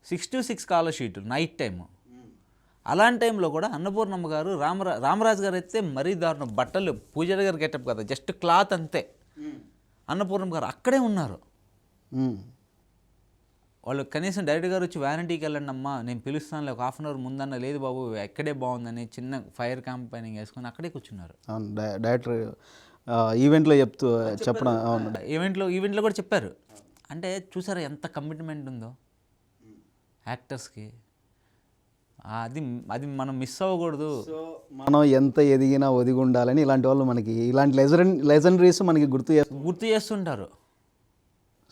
6 to 6 కాలేజ్ షూట్లు నైట్ టైము. అలాంటి టైంలో కూడా అన్నపూర్ణమ్మ గారు, రామరాజు గారు అయితే మరీ దారుణం, బట్టలు పూజారి గారు గెటప్ కదా, జస్ట్ క్లాత్ అంతే. అన్నపూర్ణమ్మ గారు అక్కడే ఉన్నారు. వాళ్ళు కనీసం డైరెక్టర్ గారు వచ్చి వ్యారంటీకి వెళ్ళండి అమ్మా, నేను పిలుస్తాను, ఒక 1/2 hour ముందన్న, లేదు బాబు ఎక్కడే బాగుందని చిన్న ఫైర్ క్యాంపైనింగ్ వేసుకొని అక్కడే కూర్చున్నారు. అవును, డైరెక్టర్ ఈవెంట్లో చెప్పడం. అవును, ఈవెంట్లో కూడా చెప్పారు. అంటే చూసారా ఎంత కమిట్మెంట్ ఉందో యాక్టర్స్కి. అది మనం మిస్ అవ్వకూడదు. మనం ఎంత ఎదిగినా ఒదిగి ఉండాలని ఇలాంటి వాళ్ళు మనకి, ఇలాంటి లెజెండరీస్ మనకి గుర్తు చేస్తుంటారు.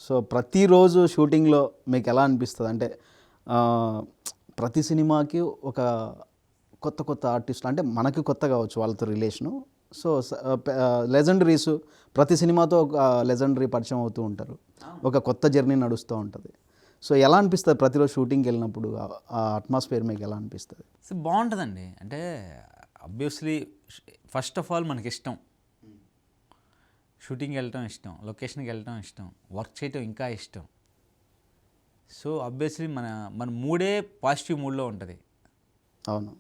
సో ప్రతిరోజు షూటింగ్లో మీకు ఎలా అనిపిస్తుంది అంటే, ప్రతి సినిమాకి ఒక కొత్త ఆర్టిస్ట్, అంటే మనకి కొత్త కావచ్చు వాళ్ళతో రిలేషను. సో లెజెండరీస్ ప్రతి సినిమాతో ఒక లెజెండరీ పరిచయం అవుతూ ఉంటారు, ఒక కొత్త జర్నీ నడుస్తూ ఉంటుంది. సో ఎలా అనిపిస్తుంది ప్రతిరోజు షూటింగ్కి వెళ్ళినప్పుడు, ఆ అట్మాస్ఫియర్ మీకు ఎలా అనిపిస్తుంది? బాగుంటుందండి. అంటే అబ్వియస్లీ ఫస్ట్ ఆఫ్ ఆల్ మనకి ఇష్టం, షూటింగ్కి వెళ్ళటం ఇష్టం, లొకేషన్కి వెళ్ళటం ఇష్టం, వర్క్ చేయటం ఇంకా ఇష్టం. సో అబ్వియస్లీ మన మూడే పాజిటివ్ మూడ్లో ఉంటుంది. అవును.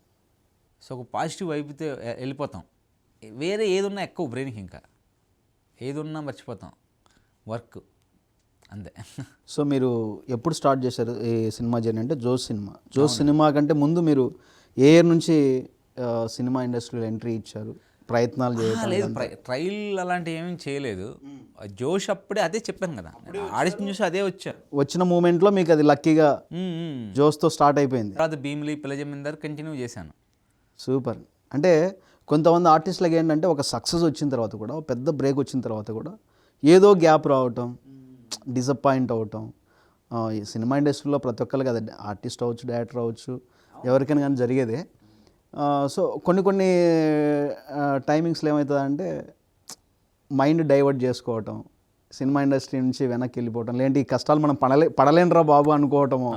సో ఒక పాజిటివ్ వైపుతే వెళ్ళిపోతాం, వేరే ఏదున్నా ఎక్కువ బ్రెయిన్కి, ఇంకా ఏదున్నా మర్చిపోతాం, వర్క్ అంతే. సో మీరు ఎప్పుడు స్టార్ట్ చేశారు ఈ సినిమా జర్నీ? అంటే జోస్ సినిమా కంటే ముందు మీరు ఏ ఇయర్ నుంచి సినిమా ఇండస్ట్రీలో ఎంట్రీ ఇచ్చారు, ప్రయత్నాలు చేయడం? లేదు, ట్రైల్ అలాంటివి ఏమీ చేయలేదు. జోష్ అప్పుడే అదే చెప్పాను కదా, ఆడిషన్ చూసి అదే వచ్చిన మూమెంట్లో మీకు అది లక్కీగా జోస్తో స్టార్ట్ అయిపోయింది. తర్వాత భీమిలి, పిల్లజమీందర్ కంటిన్యూ చేశాను. సూపర్. అంటే కొంతమంది ఆర్టిస్టులకి ఏంటంటే ఒక సక్సెస్ వచ్చిన తర్వాత కూడా, పెద్ద బ్రేక్ వచ్చిన తర్వాత కూడా ఏదో గ్యాప్ రావటం, డిసప్పాయింట్ అవ్వటం. ఈ సినిమా ఇండస్ట్రీలో ప్రతి ఒక్కరు కదా, ఆర్టిస్ట్ అవ్వచ్చు, డైరెక్టర్ అవ్వచ్చు, ఎవరికైనా కానీ జరిగేదే. సో కొన్ని టైమింగ్స్లో ఏమవుతుందంటే మైండ్ డైవర్ట్ చేసుకోవటం, సినిమా ఇండస్ట్రీ నుంచి వెనక్కి వెళ్ళిపోవటం, లేదంటే ఈ కష్టాలు మనం పడలేనురా బాబు అనుకోవటము,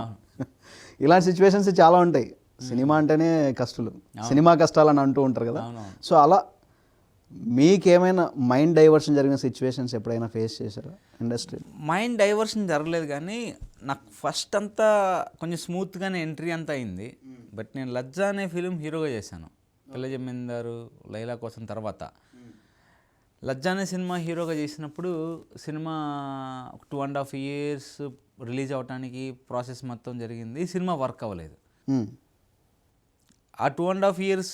ఇలాంటి సిచ్యువేషన్స్ చాలా ఉంటాయి. సినిమా అంటేనే కష్టాలు, సినిమా కష్టాలు అని అంటూ ఉంటారు కదా. సో అలా మీకేమైనా మైండ్ డైవర్షన్ జరిగిన సిచ్యువేషన్స్ ఎప్పుడైనా ఫేస్ చేశారా ఇండస్ట్రీ? మైండ్ డైవర్షన్ జరగలేదు, కానీ నాకు ఫస్ట్ అంతా కొంచెం స్మూత్గానే ఎంట్రీ అంతా అయింది. బట్ నేను లజ్జా అనే ఫిలిం హీరోగా చేశాను, పిల్ల జమీందారు, లైలా కోసం తర్వాత. లజ్జా అనే సినిమా హీరోగా చేసినప్పుడు సినిమా 2.5 years రిలీజ్ అవడానికి ప్రాసెస్ మొత్తం జరిగింది. సినిమా వర్క్ అవ్వలేదు. ఆ 2.5 years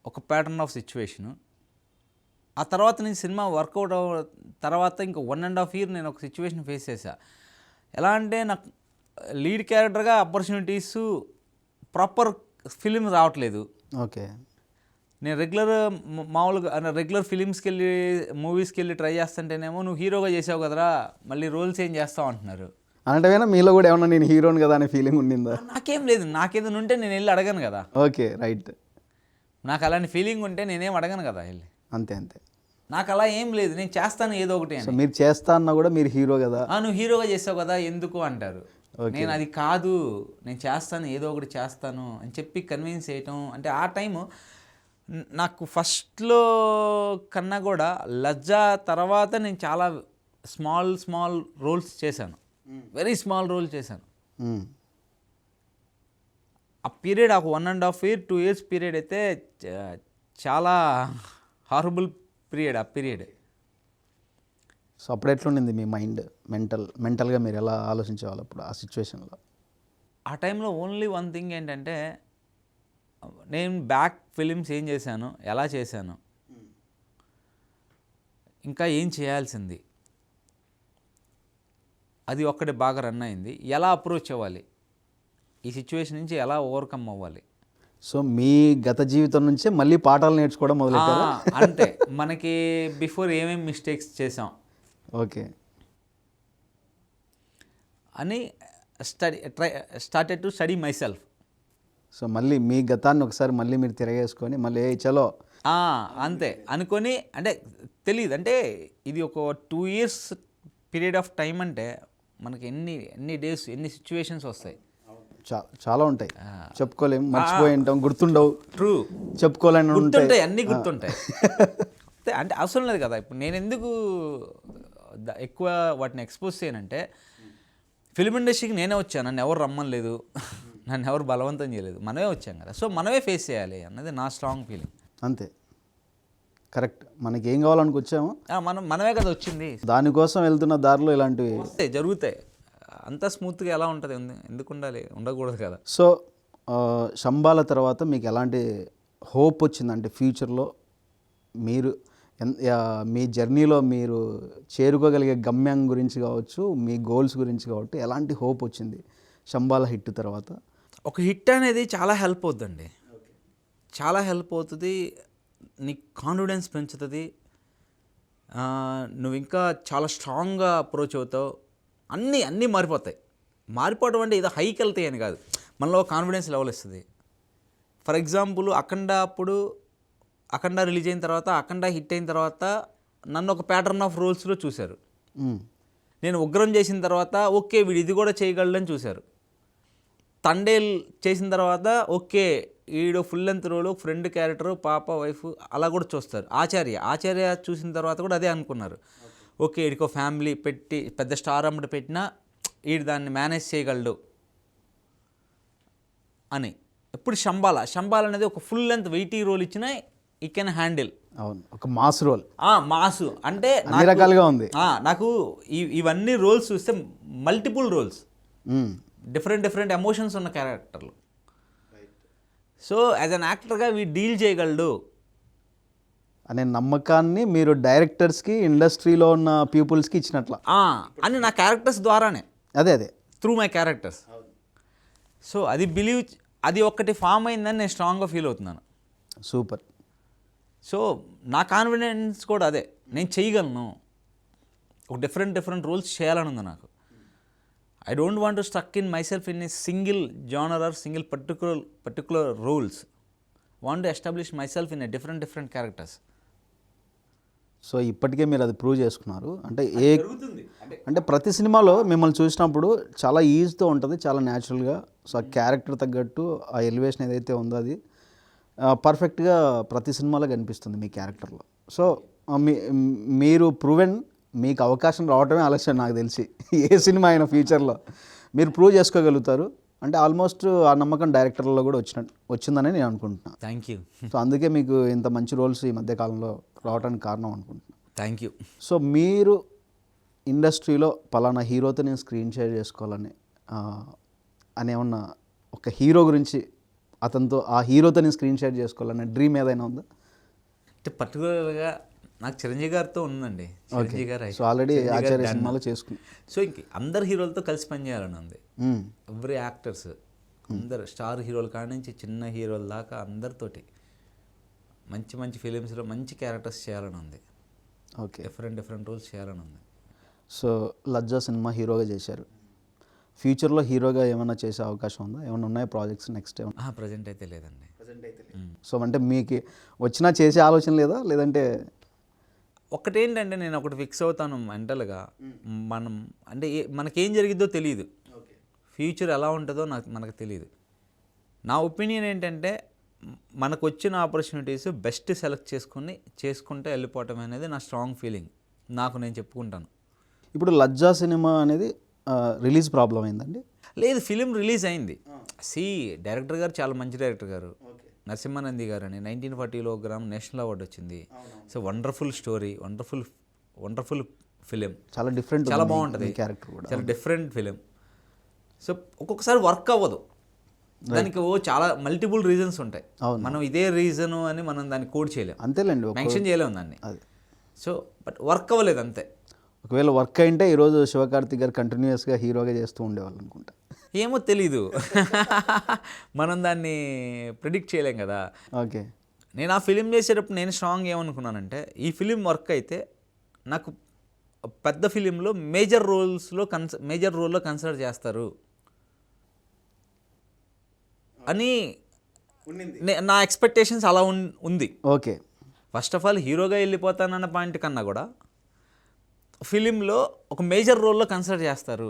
ఒక ప్యాటర్న్ ఆఫ్ సిచ్యువేషను. ఆ తర్వాత నేను సినిమా వర్కౌట్ తర్వాత ఇంకా 1.5 year నేను ఒక సిచ్యువేషన్ ఫేస్ చేశా. ఎలా అంటే నాకు లీడ్ క్యారెక్టర్గా ఆపర్చునిటీస్, ప్రాపర్ ఫిలిం రావట్లేదు. ఓకే. నేను మామూలుగా రెగ్యులర్ ఫిలిమ్స్కి వెళ్ళి మూవీస్కి వెళ్ళి ట్రై చేస్తుంటేనేమో నువ్వు హీరోగా చేసావు కదరా, మళ్ళీ రోల్స్ ఏం చేస్తావు అంటున్నారు. అంటే మీలో కూడా ఏమన్నా నేను హీరోని కదా అనే ఫీలింగ్ ఉండిందా? నాకేం లేదు, నాకేదైనా ఉంటే నేను వెళ్ళి అడగను కదా. Okay, right. నాకు అలాంటి ఫీలింగ్ ఉంటే నేనేం అడగను కదా వెళ్ళి. అంతే అంతే. నాకు అలా ఏం లేదు, నేను చేస్తాను ఏదో ఒకటి అని. మీరు చేస్తా అన్నా కూడా మీరు హీరో కదా, నువ్వు హీరోగా చేసావు కదా ఎందుకు అంటారు. నేను అది కాదు, నేను చేస్తాను ఏదో ఒకటి చేస్తాను అని చెప్పి కన్విన్స్ చేయటం. అంటే ఆ టైము నాకు ఫస్ట్లో కన్నా కూడా లజ్జా తర్వాత నేను చాలా స్మాల్ రోల్స్ చేశాను, వెరీ స్మాల్ రోల్ చేశాను. ఆ పీరియడ్ ఒక 1.5 year 2 years పీరియడ్ అయితే చాలా హారబుల్ పీరియడ్ ఆ పీరియడ్. సో అప్పుడు ఎట్లుండింది మీ మైండ్, మెంటల్గా మీరు ఎలా ఆలోచించేవాళ్ళు అప్పుడు ఆ సిచ్యువేషన్లో? ఆ టైంలో ఓన్లీ వన్ థింగ్ ఏంటంటే, నేను బ్యాక్ ఫిలిమ్స్ ఏం చేశాను, ఎలా చేశాను, ఇంకా ఏం చేయాల్సింది, అది ఒక్కటి బాగా రన్ అయింది. ఎలా అప్రోచ్ అవ్వాలి, ఈ సిచ్యువేషన్ నుంచి ఎలా ఓవర్కమ్ అవ్వాలి. సో మీ గత జీవితం నుంచే మళ్ళీ పాఠాలు నేర్చుకోవడం మొదలెట్టారా? అంటే మనకి బిఫోర్ ఏమేమి మిస్టేక్స్ చేసాం ఓకే అని started to study my self. So మళ్ళీ మీ గతాన్ని ఒకసారి మళ్ళీ మీరు తిరగేసుకొని మళ్ళీ చలో అంతే అనుకొని, అంటే తెలియదు, అంటే ఇది ఒక 2 years పీరియడ్ ఆఫ్ టైం. అంటే మనకి ఎన్ని డేస్ ఎన్ని సిచ్యువేషన్స్ వస్తాయి, చాలా ఉంటాయి, చెప్పుకోలేము, మర్చిపోయి ఉంటాం, గుర్తుండవు. ట్రూ, చెప్పుకోలేని గుర్తుంటాయి, అన్నీ గుర్తుంటాయి. అంటే అవసరం లేదు కదా. ఇప్పుడు నేను ఎందుకు ఎక్కువ వాటిని ఎక్స్పోజ్ చేయనంటే, ఫిలిం ఇండస్ట్రీకి నేనే వచ్చాను, నన్ను ఎవరు రమ్మనలేదు, నన్ను ఎవరు బలవంతం చేయలేదు, మనమే వచ్చాం కదా. సో మనమే ఫేస్ చేయాలి అన్నది నా స్ట్రాంగ్ ఫీలింగ్. అంతే, కరెక్ట్. మనకి ఏం కావాలనుకు వచ్చామో మనమే కదా వచ్చింది, దానికోసం వెళ్తున్న దారిలో ఇలాంటివి జరుగుతాయి. అంత స్మూత్గా ఎలా ఉంటుంది, ఎందుకు ఉండాలి, ఉండకూడదు కదా. సో శంబాల తర్వాత మీకు ఎలాంటి హోప్ వచ్చిందంటే ఫ్యూచర్లో మీరు మీ జర్నీలో మీరు చేరుకోగలిగే గమ్యం గురించి కావచ్చు, మీ గోల్స్ గురించి కావచ్చు, ఎలాంటి హోప్ వచ్చింది శంబాల హిట్ తర్వాత? ఒక హిట్ అనేది చాలా హెల్ప్ అవుతుందండి, చాలా హెల్ప్ అవుతుంది, నీకు కాన్ఫిడెన్స్ పెంచుతుంది, నువ్వు ఇంకా చాలా స్ట్రాంగ్గా అప్రోచ్ అవుతావు, అన్నీ మారిపోతాయి. మారిపోవడం అంటే ఏదో హైకి వెళ్తాయి అని కాదు, మనలో కాన్ఫిడెన్స్ లెవెల్ ఇస్తుంది. ఫర్ ఎగ్జాంపుల్ అఖండ రిలీజ్ అయిన తర్వాత, అఖండ హిట్ అయిన తర్వాత నన్ను ఒక ప్యాటర్న్ ఆఫ్ రోల్స్లో చూశారు. నేను ఉగ్రం చేసిన తర్వాత ఓకే వీడు ఇది కూడా చేయగలడని చూశారు. తండేల్ చేసిన తర్వాత ఓకే ఈడు ఫుల్ లెంత్ రోలు, ఫ్రెండ్ క్యారెక్టరు, పాప వైఫ్ అలా కూడా చూస్తారు. ఆచార్య చూసిన తర్వాత కూడా అదే అనుకున్నారు, ఓకే వీడికో ఫ్యామిలీ పెట్టి పెద్ద స్టార్ అమ్మడి పెట్టినా వీడు దాన్ని మేనేజ్ చేయగలడు అని. ఇప్పుడు శంబాల అనేది ఒక ఫుల్ లెంత్ వెయిటీ రోల్ ఇచ్చినా ఈ కెన్ హ్యాండిల్. అవును, ఒక మాస్ రోల్. మాసు అంటే అన్ని రకాలుగా ఉంది. నాకు ఇవన్నీ రోల్స్ చూస్తే మల్టిపుల్ రోల్స్, డిఫరెంట్ ఎమోషన్స్ ఉన్న క్యారెక్టర్లు. సో యాజ్ అన్ యాక్టర్గా డీల్ చేయగలడు అనే నమ్మకాన్ని మీరు డైరెక్టర్స్కి, ఇండస్ట్రీలో ఉన్న పీపుల్స్కి ఇచ్చినట్ల అని నా క్యారెక్టర్స్ ద్వారానే, అదే త్రూ మై క్యారెక్టర్స్. సో అది ఒక్కటి ఫామ్ అయిందని నేను స్ట్రాంగ్గా ఫీల్ అవుతున్నాను. సూపర్. సో నా కాన్ఫిడెన్స్ కూడా అదే, నేను చేయగలను, ఒక డిఫరెంట్ రోల్స్ చేయాలని ఉంది నాకు. I don't want to stuck in myself in a single genre or single particular roles. Want to establish myself in a different characters. So ఇప్పటికే మీరు అది ప్రూవ్ చేసుకున్నారు. అంటే అంటే ప్రతి సినిమాలో మిమ్మల్ని చూసినప్పుడు చాలా ఈజీతో ఉంటుంది, చాలా న్యాచురల్గా. సో ఆ క్యారెక్టర్ తగ్గట్టు ఆ ఎలివేషన్ ఏదైతే ఉందో అది పర్ఫెక్ట్గా ప్రతి సినిమాలో కనిపిస్తుంది మీ క్యారెక్టర్లో. సో మీరు ప్రూవెన్, మీకు అవకాశం రావటమే ఆలస్యం నాకు తెలిసి. ఏ సినిమా అయినా ఫ్యూచర్లో మీరు ప్రూవ్ చేసుకోగలుగుతారు. అంటే ఆల్మోస్ట్ ఆ నమ్మకం డైరెక్టర్లో కూడా వచ్చిందని నేను అనుకుంటున్నాను. Thank you. సో అందుకే మీకు ఇంత మంచి రోల్స్ ఈ మధ్యకాలంలో రావడానికి కారణం అనుకుంటున్నాను. Thank you. సో మీరు ఇండస్ట్రీలో పలానా హీరోతో నేను స్క్రీన్ షేర్ చేసుకోవాలని అని ఏమన్నా ఒక హీరో గురించి, అతనితో ఆ హీరోతో నేను స్క్రీన్ షేర్ చేసుకోవాలనే డ్రీమ్ ఏదైనా ఉందా? అంటే పర్టికులర్గా నాకు చిరంజీవి గారితో ఉందండి. చిరంజీవి గారు సో ఆల్రెడీ ఆచార్య సినిమాలో చేసుకుని, సో ఇంక అందరు హీరోలతో కలిసి పనిచేయాలని ఉంది. ఎవ్రీ యాక్టర్స్, అందరు స్టార్ హీరోలు కాడి నుంచి చిన్న హీరోల దాకా అందరితోటి మంచి మంచి ఫిలిమ్స్లో మంచి క్యారెక్టర్స్ చేయాలని ఉంది. ఓకే, డిఫరెంట్ రోల్స్ చేయాలని ఉంది. సో లజ్జా సినిమా హీరోగా చేశారు. ఫ్యూచర్లో హీరోగా ఏమైనా చేసే అవకాశం ఉందా? ఏమైనా ఉన్నాయా ప్రాజెక్ట్స్ నెక్స్ట్ ఏమైనా? ప్రజెంట్ అయితే లేదండి. సో అంటే మీకు వచ్చినా చేసే ఆలోచన లేదా? లేదంటే ఒకటేంటంటే నేను ఒకటి ఫిక్స్ అవుతాను మెంటల్గా, మనం అంటే మనకేం జరిగిద్దో తెలియదు, ఫ్యూచర్ ఎలా ఉంటుందో మనకు తెలియదు. నా ఒపీనియన్ ఏంటంటే మనకు వచ్చిన ఆపర్చునిటీస్ బెస్ట్ సెలెక్ట్ చేసుకుంటే వెళ్ళిపోవటం అనేది నా స్ట్రాంగ్ ఫీలింగ్. నాకు నేను చెప్పుకుంటాను. ఇప్పుడు లజ్జా సినిమా అనేది రిలీజ్ ప్రాబ్లం అయిందండి? లేదు, ఫిలిం రిలీజ్ అయింది. డైరెక్టర్ గారు చాలా మంచి డైరెక్టర్ గారు, నరసింహానంది గారు అని 1940 గ్రామ్ నేషనల్ అవార్డు వచ్చింది. So wonderful story, wonderful film, చాలా డిఫరెంట్, చాలా బాగుంటుంది క్యారెక్టర్ కూడా, చాలా డిఫరెంట్ ఫిలిం. సో ఒక్కొక్కసారి వర్క్ అవ్వదు, దానికి చాలా మల్టిపుల్ రీజన్స్ ఉంటాయి. మనం ఇదే రీజను అని మనం దాన్ని కోడ్ చేయలేం, అంతేలేండి, మెన్షన్ చేయలేము దాన్ని. సో బట్ వర్క్ అవ్వలేదు అంతే. ఒకవేళ వర్క్ అయింటే ఈరోజు శివకార్తిక్ గారు కంటిన్యూస్గా హీరోగా చేస్తూ ఉండేవాళ్ళు అనుకుంటా. ఏమో తెలీదు, మనం దాన్ని ప్రిడిక్ట్ చేయలేం కదా. ఓకే, నేను ఆ ఫిలిం చేసేటప్పుడు నేను స్ట్రాంగ్ ఏమనుకున్నానంటే, ఈ ఫిలిం వర్క్ అయితే నాకు పెద్ద ఫిలింలో మేజర్ రోల్లో కన్సిడర్ చేస్తారు అని నా ఎక్స్పెక్టేషన్స్ అలా ఉంది. ఓకే, ఫస్ట్ ఆఫ్ ఆల్ హీరోగా వెళ్ళిపోతానన్న పాయింట్ కన్నా కూడా ఫిలింలో ఒక మేజర్ రోల్లో కన్సిడర్ చేస్తారు.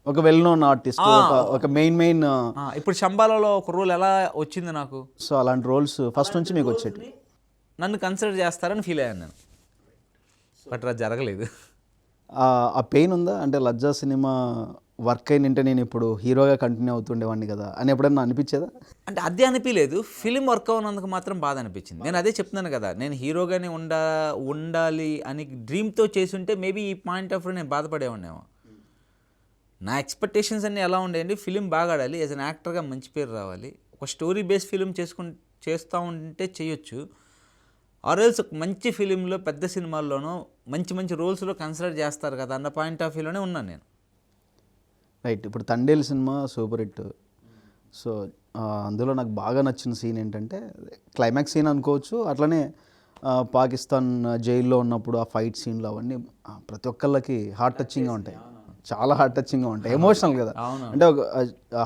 ఒక వెల్ నోన్ ఆర్టిస్ట్, ఒక మెయిన్ ఇప్పుడు శంబాలలో ఒక రోల్ ఎలా వచ్చింది నాకు. సో అలాంటి రోల్స్ ఫస్ట్ నుంచి మీకు వచ్చేటి, నన్ను కన్సిడర్ చేస్తారని ఫీల్ అయ్యాను నేను. బట్ అది జరగలేదు. ఆ పెయిన్ ఉందా? అంటే లజ్జా సినిమా వర్క్ అయినంటే నేను ఇప్పుడు హీరోగా కంటిన్యూ అవుతుండేవాడిని కదా అని ఎప్పుడన్నా అనిపించేదా? అంటే అదే అనిపించలేదు, ఫిలిం వర్క్ అవునందుకు మాత్రం బాధ అనిపించింది. నేను అదే చెప్తున్నాను కదా, నేను హీరోగానే ఉండాలి అని డ్రీమ్తో చేసుంటే మేబీ ఈ పాయింట్ ఆఫ్ వ్యూ నేను బాధపడేవాడినేమో. నా ఎక్స్పెక్టేషన్స్ అన్నీ ఎలా ఉండేయండి, ఫిలిం బాగా ఆడాలి, యాజ్ అన్ యాక్టర్గా మంచి పేరు రావాలి, ఒక స్టోరీ బేస్డ్ ఫిలిం చేస్తూ ఉంటే చేయొచ్చు, ఆర్ఎల్స్ మంచి ఫిలింలో పెద్ద సినిమాల్లోనూ మంచి రోల్స్లో కన్సిడర్ చేస్తారు కదా అన్న పాయింట్ ఆఫ్ వ్యూలోనే ఉన్నాను నేను. రైట్. ఇప్పుడు Thandel cinema super hit. So అందులో నాకు బాగా నచ్చిన సీన్ ఏంటంటే క్లైమాక్స్ సీన్ అనుకోవచ్చు, అట్లనే పాకిస్తాన్ జైల్లో ఉన్నప్పుడు ఆ ఫైట్ సీన్లు అవన్నీ ప్రతి ఒక్కళ్ళకి హార్ట్ టచింగ్గా ఉంటాయి, చాలా హార్ట్ టచింగ్గా ఉంటాయి, ఎమోషనల్ కదా. అంటే ఒక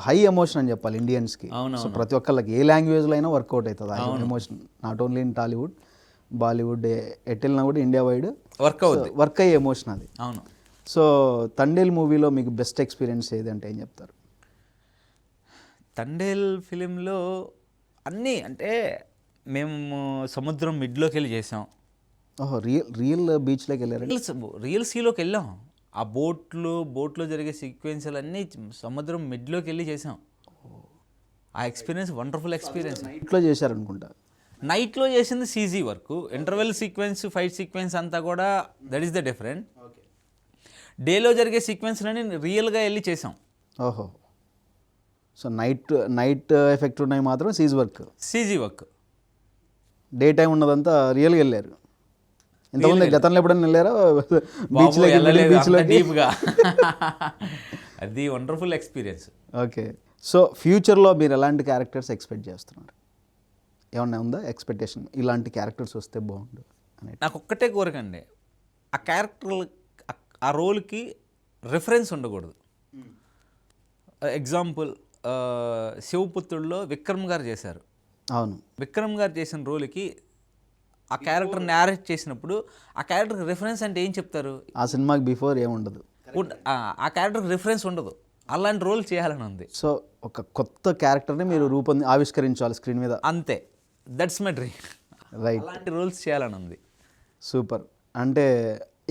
హై ఎమోషన్ అని చెప్పాలి ఇండియన్స్కి. సో ప్రతి ఒక్కళ్ళకి ఏ లాంగ్వేజ్లో అయినా వర్కౌట్ అవుతుంది ఆ emotion, not only in Tollywood, Bollywood, ఎట్టెళ్ళినా కూడా ఇండియా వైడ్ వర్క్ అయ్యే ఎమోషన్ అది. అవును. సో తండేల్ మూవీలో మీకు బెస్ట్ ఎక్స్పీరియన్స్ ఏది అంటే ఏం చెప్తారు? తండేల్ ఫిలింలో అన్నీ అంటే మేము సముద్రం మిడ్లోకి వెళ్ళి చేసాం. ఓహో, రియల్ బీచ్లోకి వెళ్ళారు? రియల్ సీలోకి వెళ్ళాం. ఆ బోట్లో జరిగే సీక్వెన్స్లు అన్నీ సముద్రం మిడ్లోకి వెళ్ళి చేసాం. ఆ ఎక్స్పీరియన్స్ వండర్ఫుల్ ఎక్స్పీరియన్స్. నైట్లో చేశారనుకుంటా. నైట్లో చేసింది CG work, interval sequence, fight sequence అంతా కూడా దట్ ఈస్ ద డిఫరెంట్. డేలో జరిగే సీక్వెన్స్లని రియల్గా వెళ్ళి చేసాం. ఓహో, సో నైట్ ఎఫెక్ట్ ఉన్నాయి మాత్రం సీజీ వర్క్. డే టైం ఉన్నదంతా రియల్గా వెళ్ళారు. ఇంతకుముందు గతంలో ఎప్పుడైనా వెళ్ళారా డీప్గా? అది వండర్ఫుల్ ఎక్స్పీరియన్స్. ఓకే, సో ఫ్యూచర్లో మీరు ఎలాంటి క్యారెక్టర్స్ ఎక్స్పెక్ట్ చేస్తున్నారు? ఏమన్నా ఉందా ఎక్స్పెక్టేషన్, ఇలాంటి క్యారెక్టర్స్ వస్తే బాగుండు అని? నాకు ఒక్కటే కోరికండి, ఆ క్యారెక్టర్ ఆ రోల్కి రిఫరెన్స్ ఉండకూడదు. ఎగ్జాంపుల్ శివపుత్రుల్లో విక్రమ్ గారు చేశారు. అవును, విక్రమ్ గారు చేసిన రోల్కి ఆ క్యారెక్టర్ నేరేట్ చేసినప్పుడు ఆ క్యారెక్టర్కి రిఫరెన్స్ అంటే ఏం చెప్తారు? ఆ సినిమాకి బిఫోర్ ఏముండదు. ఆ క్యారెక్టర్కి రిఫరెన్స్ ఉండదు. అలాంటి రోల్ చేయాలని ఉంది. సో ఒక కొత్త క్యారెక్టర్ని మీరు ఆవిష్కరించాలి స్క్రీన్ మీద. అంతే, దట్స్ మై డ్రీమ్. రైట్, అలాంటి రోల్స్ చేయాలని ఉంది. సూపర్. అంటే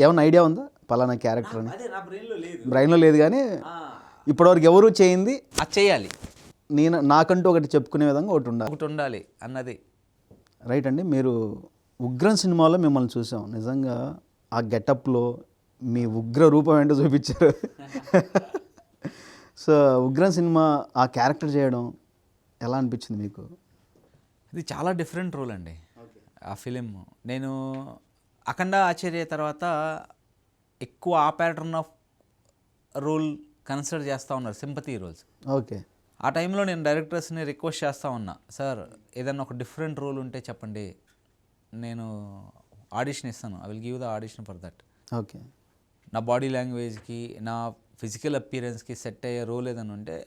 ఏమన్నా ఐడియా ఉందా పలానా క్యారెక్టర్ అని? అదే నా బ్రెయిన్లో లేదు. బ్రెయిన్లో లేదు కానీ ఇప్పటివరకు ఎవరు చేయింది అది చేయాలి, నాకంటూ ఒకటి చెప్పుకునే విధంగా ఒకటి ఉండాలి. ఒకటి ఉండాలి అన్నది. రైట్ అండి. మీరు ఉగ్రం సినిమాలో మిమ్మల్ని చూసాం. నిజంగా ఆ గెటప్లో మీ ఉగ్ర రూపం ఏంటో చూపించారు. సో ఉగ్రం సినిమా ఆ క్యారెక్టర్ చేయడం ఎలా అనిపించింది మీకు? ఇది చాలా డిఫరెంట్ రోల్ అండి. ఆ ఫిలిం నేను అఖండ ఆచార్య తర్వాత ఎక్కువ ఆ ప్యాటర్న్ ఆఫ్ రోల్ కన్సిడర్ చేస్తూ ఉన్నారు, సింపతి రోల్స్. ఓకే. ఆ టైంలో నేను డైరెక్టర్స్ని రిక్వెస్ట్ చేస్తూ ఉన్నా, సార్ ఏదన్నా ఒక డిఫరెంట్ రోల్ ఉంటే చెప్పండి, నేను ఆడిషన్ ఇస్తాను, I will give the audition for that. Okay. నా బాడీ లాంగ్వేజ్కి, నా ఫిజికల్ అపియరెన్స్కి సెట్ అయ్యే రోల్ ఏదైనా ఉంటే,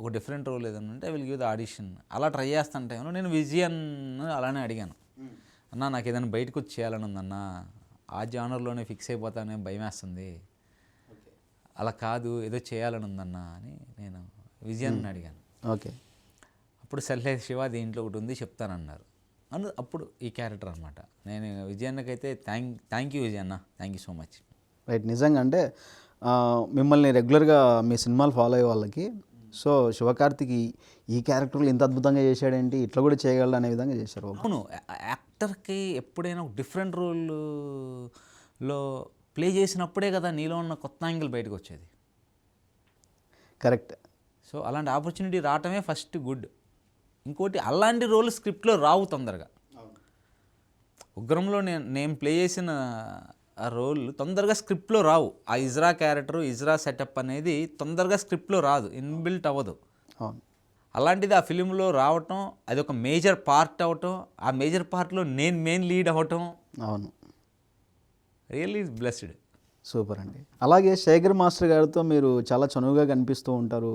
ఒక డిఫరెంట్ రోల్ ఏదైనా ఉంటే I will give the audition. అలా ట్రై చేస్తాను టైంలో నేను విజయన్ అలానే అడిగాను, అన్నా నాకు ఏదైనా బయటకు వచ్చి చేయాలని ఉందన్న, ఆ జానర్లోనే ఫిక్స్ అయిపోతానే భయం వేస్తుంది, అలా కాదు ఏదో చేయాలని ఉందన్న అని నేను విజయన్ అడిగాను. ఓకే. అప్పుడు సర్లే శివ దీంట్లో ఒకటి ఉంది చెప్తానన్నారు. అప్పుడు ఈ క్యారెక్టర్ అనమాట. నేను విజయన్నకైతే thank you Vijayanna, thank you so much. Right. నిజంగా అంటే మిమ్మల్ని రెగ్యులర్గా మీ సినిమాలు ఫాలో అయ్యే వాళ్ళకి సో శివకార్తిక్ ఈ క్యారెక్టర్లు ఇంత అద్భుతంగా చేశాడేంటి, ఇట్లా కూడా చేయగలడు అనే విధంగా చేశారు. అవును, యాక్టర్కి ఎప్పుడైనా ఒక డిఫరెంట్ రోల్లో ప్లే చేసినప్పుడే కదా నీలో ఉన్న కొత్త యాంగిల్ బయటకు వచ్చేది. కరెక్ట్. సో అలాంటి ఆపర్చునిటీ రావటమే ఫస్ట్ గుడ్. ఇంకోటి అలాంటి రోల్ స్క్రిప్ట్లో రావు తొందరగా. ఉగ్రంలో నేను ప్లే చేసిన ఆ రోల్ తొందరగా స్క్రిప్ట్లో రావు. ఆ ఇజ్రా క్యారెక్టర్, ఇజ్రా సెటప్ అనేది తొందరగా స్క్రిప్ట్లో రాదు, ఇన్బిల్ట్ అవ్వదు. అవును. అలాంటిది ఆ ఫిలింలో రావటం, అది ఒక మేజర్ పార్ట్ అవటం, ఆ మేజర్ పార్ట్లో నేను మెయిన్ లీడ్ అవ్వటం, అవును, రియల్లీ బ్లెస్డ్. సూపర్ అండి. అలాగే శేఖర్ మాస్టర్ గారితో మీరు చాలా చనువుగా కనిపిస్తూ ఉంటారు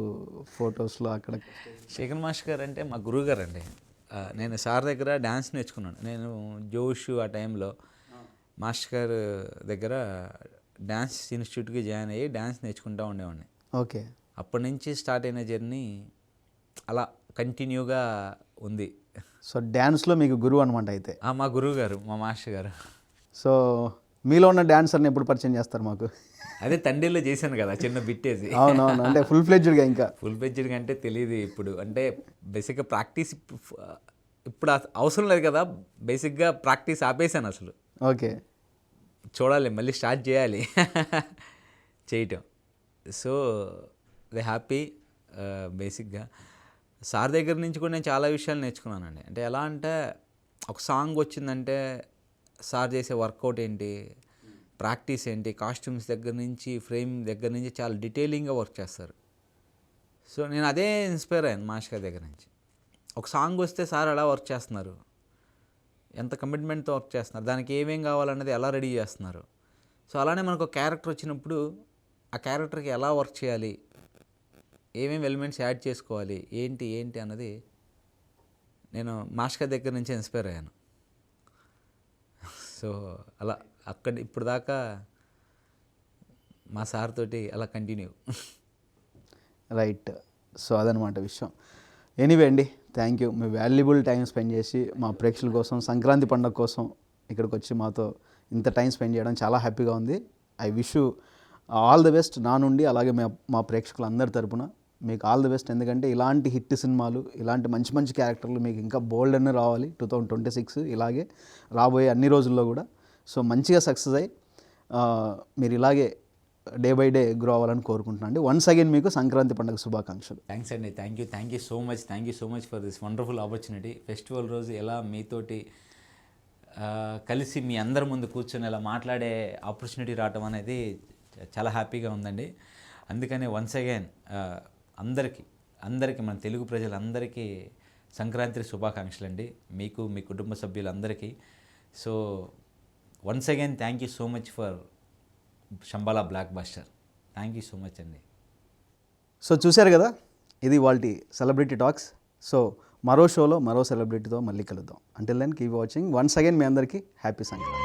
ఫొటోస్లో అక్కడ. శేఖర్ మాస్టర్ గారు అంటే మా గురువు గారు అండి. నేను సార్ దగ్గర డ్యాన్స్ నేర్చుకున్నాను. నేను జోష్ ఆ టైంలో మాస్టర్ గారు దగ్గర డ్యాన్స్ ఇన్స్టిట్యూట్కి జాయిన్ అయ్యి డ్యాన్స్ నేర్చుకుంటూ ఉండేవాడిని. ఓకే. అప్పటి నుంచి స్టార్ట్ అయిన జర్నీ అలా కంటిన్యూగా ఉంది. సో డ్యాన్స్లో మీకు గురువు అనమాట అయితే. మా గురువు గారు, మా మాస్టర్ గారు. సో మీలో ఉన్న డాన్సర్ని ఎప్పుడు పరిచయం చేస్తారు మాకు? అదే తండ్రిలో చేశాను కదా చిన్న బిట్టేసి. అవునవును, అంటే ఫుల్ ఫ్లెడ్జ్డ్గా. ఇంకా ఫుల్ ఫ్లెడ్జ్డ్గా అంటే తెలియదు ఇప్పుడు, అంటే బేసిక్గా ప్రాక్టీస్ ఇప్పుడు అవసరం లేదు కదా, బేసిక్గా ప్రాక్టీస్ ఆపేసాను అసలు. ఓకే. చూడాలి, మళ్ళీ స్టార్ట్ చేయాలి చేయటం. So they happy. బేసిక్గా సార్ దగ్గర నుంచి కూడా నేను చాలా విషయాలు నేర్చుకున్నానండి. అంటే ఎలా అంటే ఒక సాంగ్ వచ్చిందంటే సార్ చేసే వర్కౌట్ ఏంటి, ప్రాక్టీస్ ఏంటి, కాస్ట్యూమ్స్ దగ్గర నుంచి, ఫ్రేమ్ దగ్గర నుంచి చాలా డీటెయిలింగ్గా వర్క్ చేస్తారు. సో నేను అదే ఇన్స్పైర్ అయ్యాను మాస్టర్ గారి దగ్గర నుంచి. ఒక సాంగ్ వస్తే సార్ ఎలా వర్క్ చేస్తున్నారు, ఎంత కమిట్మెంట్తో వర్క్ చేస్తున్నారు, దానికి ఏమేం కావాలన్నది ఎలా రెడీ చేస్తున్నారు. సో అలానే మనకు ఒక క్యారెక్టర్ వచ్చినప్పుడు ఆ క్యారెక్టర్కి ఎలా వర్క్ చేయాలి, ఏమేమి ఎలిమెంట్స్ యాడ్ చేసుకోవాలి, ఏంటి అన్నది నేను మాస్టర్ దగ్గర నుంచి ఇన్స్పైర్ అయ్యాను. సో అలా ఇప్పుడు దాకా మా సార్ తోటి అలా కంటిన్యూ. రైట్. సో అదనమాట విషయం. ఎనీవే అండి, thank you. Me valuable time spend చేసి మా ప్రేక్షకుల కోసం, సంక్రాంతి పండుగ కోసం ఇక్కడికి వచ్చి మాతో ఇంత టైం స్పెండ్ చేయడం చాలా హ్యాపీగా ఉంది. I wish you all the best నా నుండి, అలాగే మా ప్రేక్షకులందరి తరపున మీకు ఆల్ ది బెస్ట్. ఎందుకంటే ఇలాంటి హిట్ సినిమాలు, ఇలాంటి మంచి మంచి క్యారెక్టర్లు మీకు ఇంకా బోల్డ్ అన్నీ రావాలి 2026, ఇలాగే రాబోయే అన్ని రోజుల్లో కూడా. సో మంచిగా సక్సెస్ అయ్యి మీరు ఇలాగే డే బై డే గ్రో అవ్వాలని కోరుకుంటున్నాను అండి. వన్స్ అగైన్ మీకు సంక్రాంతి పండుగ శుభాకాంక్షలు. థ్యాంక్స్ అండి. Thank you so much for this wonderful opportunity. Festival రోజు ఎలా మీతోటి కలిసి మీ అందరి ముందు కూర్చొని ఇలా మాట్లాడే ఆపర్చునిటీ రావటం అనేది చాలా హ్యాపీగా ఉందండి. అందుకని వన్స్ అగైన్ అందరికీ మన తెలుగు ప్రజలందరికీ సంక్రాంతి శుభాకాంక్షలు అండి, మీకు మీ కుటుంబ సభ్యులందరికీ. So once again thank you so much for Shambhala blockbuster. Thank you so much అండి. సో చూశారు కదా, ఇది వాళ్ళ సెలబ్రిటీ టాక్స్. సో మరో షోలో మరో సెలబ్రిటీతో మళ్ళీ కలుద్దాం. Until then keep watching. Once again మీ అందరికీ హ్యాపీ సంక్రాంతి.